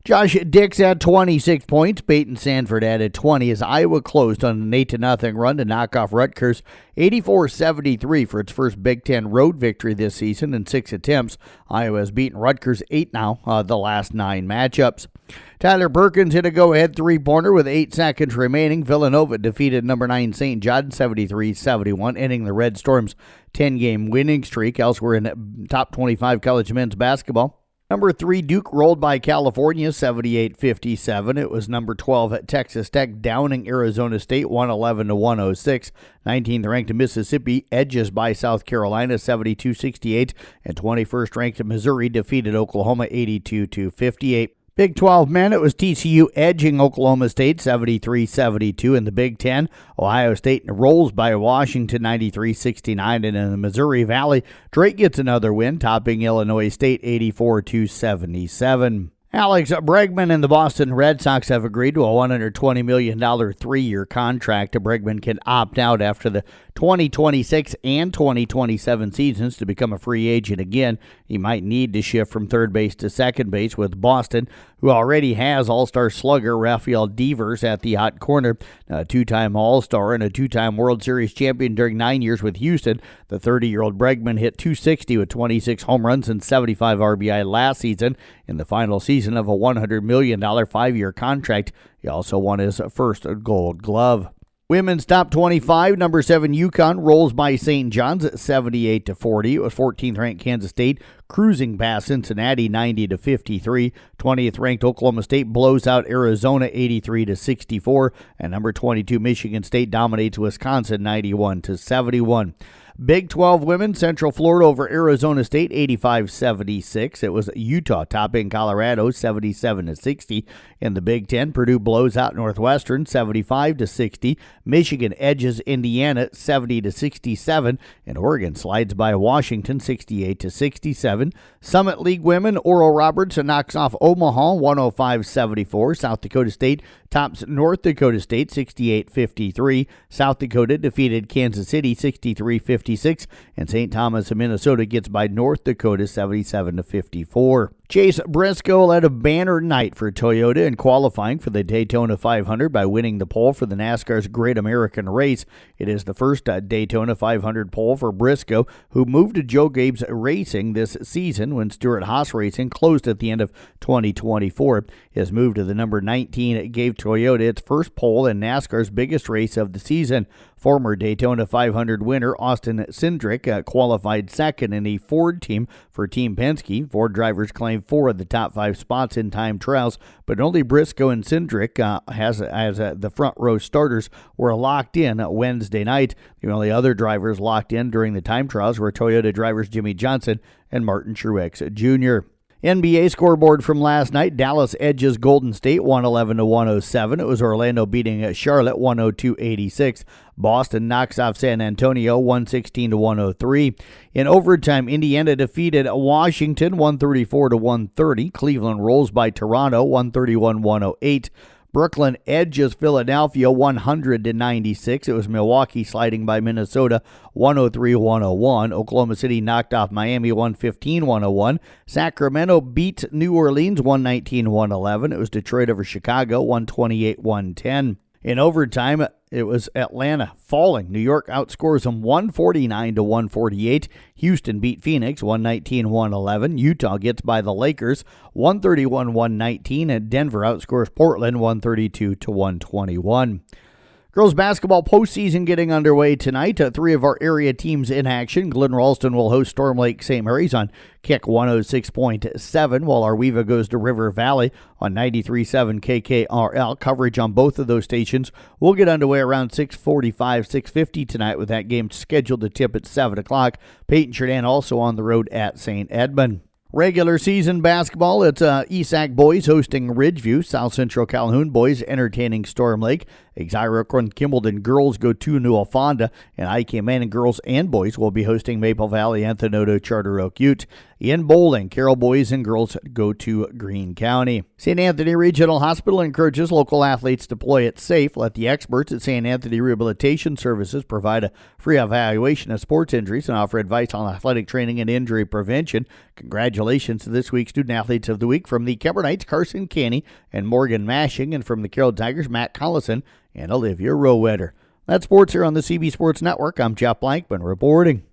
Josh Dix had 26 points. Peyton Sanford added 20 as Iowa closed on an 8-0 run to knock off Rutgers 84-73 for its first Big Ten road victory this season in 6 attempts. Iowa has beaten Rutgers 8 now, the last 9 matchups. Tyler Perkins hit a go-ahead three-pointer with 8 seconds remaining. Villanova defeated number 9 St. John 73-71, ending the Red Storm's 10-game winning streak. Elsewhere in top 25 college men's basketball, number 3 Duke rolled by California 78-57. It was number 12 at Texas Tech downing Arizona State 111-106. 19th ranked Mississippi edges by South Carolina 72-68, and 21st ranked Missouri defeated Oklahoma 82-58. Big 12 men, it was TCU edging Oklahoma State 73-72. In the Big 10, Ohio State rolls by Washington 93-69. And in the Missouri Valley, Drake gets another win, topping Illinois State 84-77. Alex Bregman and the Boston Red Sox have agreed to a $120 million 3-year contract. Bregman can opt out after the 2026 and 2027 seasons to become a free agent again. He might need to shift from third base to second base with Boston, who already has All-Star slugger Rafael Devers at the hot corner. A 2-time All-Star and a 2-time World Series champion during 9 years with Houston, the 30-year-old Bregman hit .260 with 26 home runs and 75 RBI last season in the final season of a $100 million 5-year contract. He also won his first Gold Glove. Women's top 25, number 7 UConn rolls by St. John's at 78-40. It was 14th ranked Kansas State cruising past Cincinnati 90-53. 20th ranked Oklahoma State blows out Arizona 83-64, and number 22 Michigan State dominates Wisconsin 91-71. Big 12 women, Central Florida over Arizona State 85-76. It was Utah topping Colorado 77-60. In the Big 10, Purdue blows out Northwestern 75-60. Michigan edges Indiana 70-67, and Oregon slides by Washington 68-67. Summit League women, Oral Roberts knocks off Omaha 105-74. South Dakota State tops North Dakota State 68-53. South Dakota defeated Kansas City 63-56, and St. Thomas of Minnesota gets by North Dakota 77-54. Chase Briscoe led a banner night for Toyota in qualifying for the Daytona 500 by winning the pole for the NASCAR's Great American Race. It is the first Daytona 500 pole for Briscoe, who moved to Joe Gibbs Racing this season when Stewart Haas Racing closed at the end of 2024. His move to the number 19 gave Toyota its first pole in NASCAR's biggest race of the season. Former Daytona 500 winner Austin Cindric qualified second in a Ford team for Team Penske. Ford drivers claimed 4 of the top 5 spots in time trials, but only Briscoe and Cindric as the front row starters were locked in Wednesday night. The only other drivers locked in during the time trials were Toyota drivers Jimmy Johnson and Martin Truex Jr. NBA scoreboard from last night. Dallas edges Golden State 111-107. It was Orlando beating Charlotte 102-86. Boston knocks off San Antonio 116-103. In overtime, Indiana defeated Washington 134-130. Cleveland rolls by Toronto 131-108. Brooklyn edges Philadelphia 100-96. It was Milwaukee sliding by Minnesota 103-101. Oklahoma City knocked off Miami 115-101. Sacramento beat New Orleans 119-111. It was Detroit over Chicago 128-110. In overtime, it was Atlanta falling. New York outscores them 149-148. Houston beat Phoenix 119-111. Utah gets by the Lakers 131-119, and Denver outscores Portland 132-121. Girls basketball postseason getting underway tonight. 3 of our area teams in action. Glen Ralston will host Storm Lake St. Mary's on Kick 106.7, while Arweva goes to River Valley on 93.7 KKRL. Coverage on both of those stations will get underway around 6:45, 6:50 tonight, with that game scheduled to tip at 7 o'clock. Peyton Churdan also on the road at St. Edmund. Regular season basketball, it's ESAC boys hosting Ridgeview. South Central Calhoun boys entertaining Storm Lake. Exira and Kimballton girls go to New Fonda, and IK Manning girls and boys will be hosting Maple Valley and Thenoto Charter Oak Ute. In bowling, Carroll boys and girls go to Greene County. St. Anthony Regional Hospital encourages local athletes to play it safe. Let the experts at St. Anthony Rehabilitation Services provide a free evaluation of sports injuries and offer advice on athletic training and injury prevention. Congratulations to this week's Student Athletes of the Week from the Kemper Knights, Carson Canny and Morgan Mashing, and from the Carroll Tigers, Matt Collison and Olivia Rowetter. That's sports here on the CB Sports Network. I'm Jeff Blankman reporting.